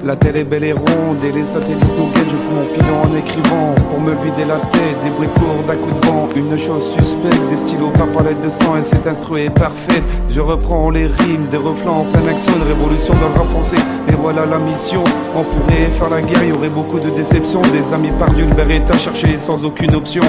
La terre est belle et ronde et les satellites nous guettent. Je fous mon pilon en écrivant pour me vider la tête. Des bruits courts d'un coup de vent, une chose suspecte. Des stylos par palette de sang et cet instru est parfait. Je reprends les rimes, des reflets en pleine action. Une révolution dans le rap français, et voilà la mission. On pourrait faire la guerre, il y aurait beaucoup de déceptions. Des amis perdus, le Beretta cherché sans aucune option.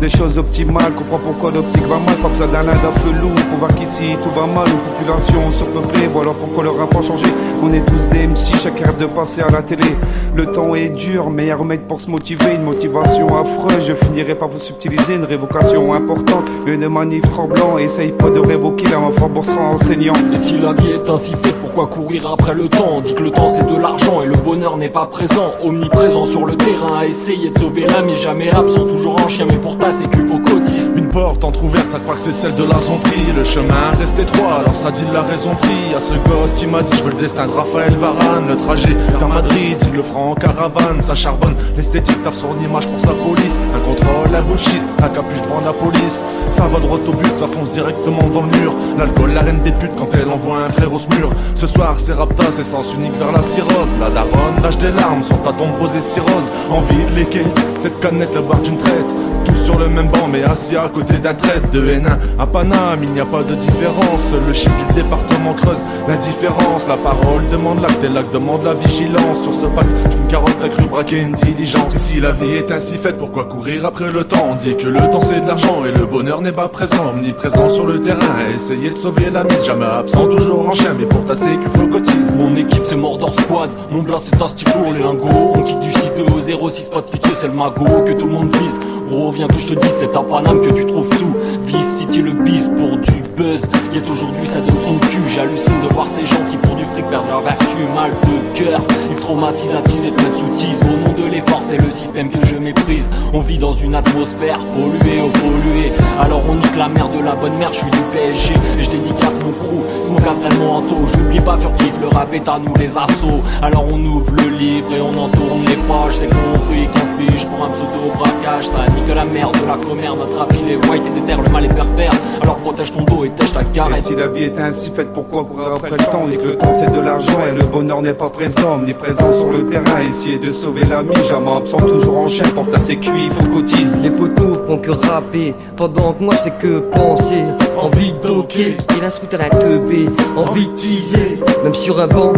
Des choses optimales, comprends pourquoi l'optique va mal. Pas besoin d'un d'un feu lourd pour voir qu'ici tout va mal. Une population surpeuplée, voilà pourquoi le rap a changé. On est tous des MC, chacun rêve de passer à la télé. Le temps est dur, mais un remède pour se motiver. Une motivation affreuse, je finirai par vous subtiliser. Une révocation importante, une manif tremblant. Essaye pas de révoquer, la main remboursera enseignant. Et si la vie est ainsi faite, pourquoi courir après le temps? On dit que le temps c'est de l'argent et le bonheur n'est pas présent. Omniprésent sur le terrain, à essayer de sauver l'âme, mais jamais absent, toujours en chien, mais pour ta sécu faut cotiser. Une porte entrouverte, à croire que c'est celle de la zombie. Le chemin reste étroit, alors ça dit la raison pris. Y'a ce gosse qui m'a dit je veux le destin de Raphaël Varane. Le trajet vers Madrid, il le fera en caravane. Ça charbonne, l'esthétique taffe son image pour sa police. Un contrôle, un bullshit, un capuche devant la police. Ça va droit au but, ça fonce directement dans le mur. L'alcool, la reine des putes quand elle envoie un frère au mur. Ce soir c'est Raptas, essence unique vers la cirrhose. La daronne lâche des larmes, son tâton posé cirrhose. Envie de léquer, cette canette, le bar d'une traite. Tous sur le même banc mais assis à côté d'un traite de Hénin. À Paname il n'y a pas de différence. Le chiffre du département creuse l'indifférence. La parole demande l'acte et l'acte demande la vigilance. Sur ce pacte j'me carotte t'as cru braquer une diligence. Et si la vie est ainsi faite, pourquoi courir après le temps? On dit que le temps c'est de l'argent et le bonheur n'est pas présent. Omniprésent sur le terrain, essayer de sauver la mise. Jamais absent, toujours en chien, mais pour ta sécu faut cotise. Mon équipe c'est Mordor Squad, mon blast c'est un stylo, les lingots. On quitte du 6-2 au 06, pas de pitié c'est le magot que tout le monde vise. Gros viens que je te dis, c'est à Paname que tu trouves tout. Vice City le bis pour du buzz. Y'a aujourd'hui ça donne son cul. J'hallucine de voir ces gens qui pour du fric perdent leur vertu. Mal de cœur, ils traumatisent, attisés de sous tease. Au nom de l'effort c'est le système que je méprise. On vit dans une atmosphère polluée, oh polluée. Alors on nique la mère de la bonne mère, je suis du PSG. Et je dédicace mon crew, smocasserai le manteau. J'oublie pas furtif, le rap est à nous les assauts. Alors on ouvre le livre et on en tourne les pages. C'est compris, 15 piges pour un pseudo-braquage. Ça nique la merde de la commère, notre rap il est white et déterre, le mal est pervers. Alors protège ton dos et tèche ta carette. Et si la vie est ainsi faite, pourquoi courir après le temps? On dit que le temps c'est de l'argent et le bonheur n'est pas présent. Omniprésent sur le terrain, essayer de sauver l'ami. Jamais absent, toujours en chaîne, pour ta sécu, il faut cotise. Les poteaux font que rapper, pendant que moi je fais que penser. Envie de docker, et la scout à la teubée. Envie de teaser, même sur un banc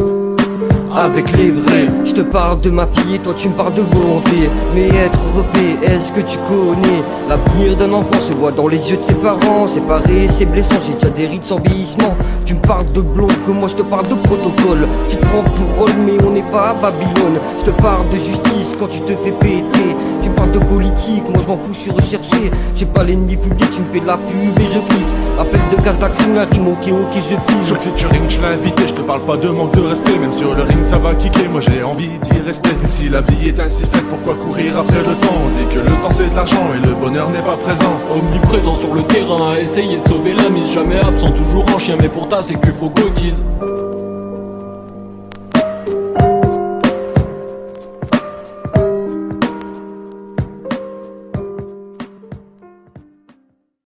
avec les vrais. Je te parle de ma fille et toi tu me parles de volonté. Mais être repé, est-ce que tu connais? L'avenir d'un enfant se voit dans les yeux de ses parents. Séparé, c'est blessant, j'ai déjà des rides sans vieillissement. Tu me parles de blonde, que moi je te parle de protocole. Tu te prends pour rôle mais on n'est pas à Babylone. Je te parle de justice quand tu te fais péter. Tu me parles de politique, moi je m'en fous, je suis recherché. J'ai pas l'ennemi public, tu me fais de la pub et je clique. Appel de gaz d'action, la rime, ok, je file. Sur le featuring je l'ai invité, je te parle pas de manque de respect. Même sur le ring ça va kicker, moi j'ai envie d'y rester. Et si la vie est ainsi faite, pourquoi courir après le temps? On dit que le temps c'est de l'argent et le bonheur n'est pas présent. Omniprésent sur le terrain, à essayer de sauver la mise. Jamais absent, toujours en chien, mais pour ta sécu faut cotise.